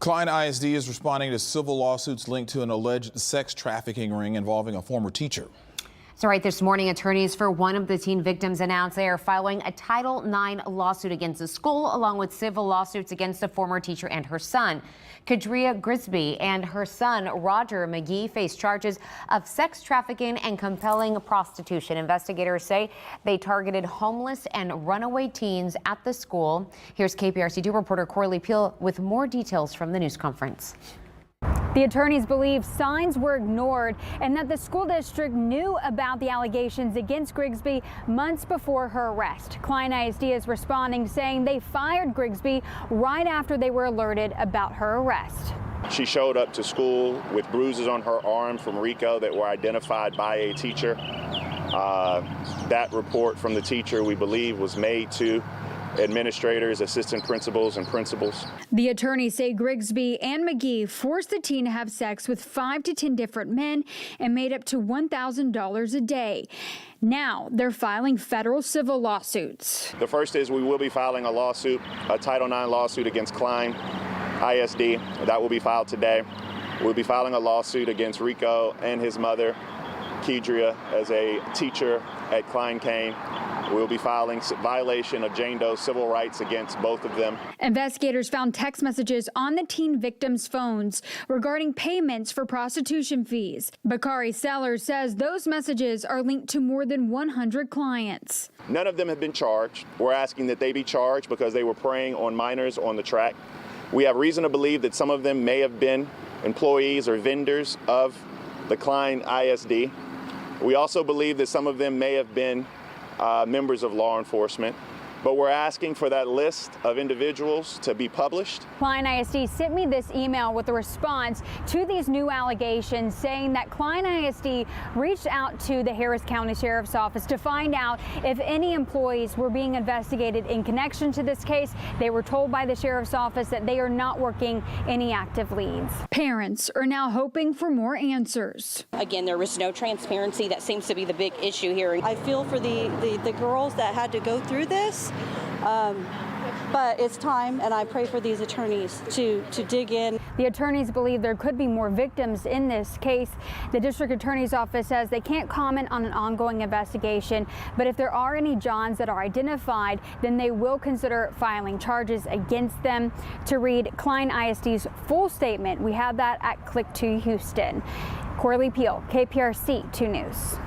Klein ISD is responding to civil lawsuits linked to an alleged sex trafficking ring involving a former teacher. So right this morning, attorneys for one of the teen victims announced they are filing a Title IX lawsuit against the school, along with civil lawsuits against the former teacher and her son. Kadria Grigsby and her son, Roger McGee, face charges of sex trafficking and compelling prostitution. Investigators say they targeted homeless and runaway teens at the school. Here's KPRC2 reporter Corley Peel with more details from the news conference. The attorneys believe signs were ignored and that the school district knew about the allegations against Grigsby months before her arrest. Klein ISD is responding, saying they fired Grigsby right after they were alerted about her arrest. She showed up to school with bruises on her arm from RICO that were identified by a teacher. That report from the teacher, we believe, was made to administrators, assistant principals, and principals. The attorneys say Grigsby and McGee forced the teen to have sex with 5 to 10 different men and made up to $1,000 a day. Now they're filing federal civil lawsuits. The first is we will be filing a lawsuit, a Title IX lawsuit against Klein ISD. That will be filed today. We'll be filing a lawsuit against RICO and his mother, Kadria, as a teacher at Klein Kane. We'll be filing violation of Jane Doe's civil rights against both of them. Investigators found text messages on the teen victims' phones regarding payments for prostitution fees. Bakari Sellers says those messages are linked to more than 100 clients. None of them have been charged. We're asking that they be charged because they were preying on minors on the track. We have reason to believe that some of them may have been employees or vendors of the Klein ISD. We also believe that some of them may have been members of law enforcement, but we're asking for that list of individuals to be published. Klein ISD sent me this email with a response to these new allegations, saying that Klein ISD reached out to the Harris County Sheriff's Office to find out if any employees were being investigated in connection to this case. They were told by the Sheriff's Office that they are not working any active leads. Parents are now hoping for more answers. Again, there was no transparency. That seems to be the big issue here. I feel for the girls that had to go through this. But it's time, and I pray for these attorneys to dig in. The attorneys believe there could be more victims in this case. The district attorney's office says they can't comment on an ongoing investigation, but if there are any Johns that are identified, then they will consider filing charges against them. To read Klein ISD's full statement, we have that at Click to Houston. Corley Peel, KPRC 2 News.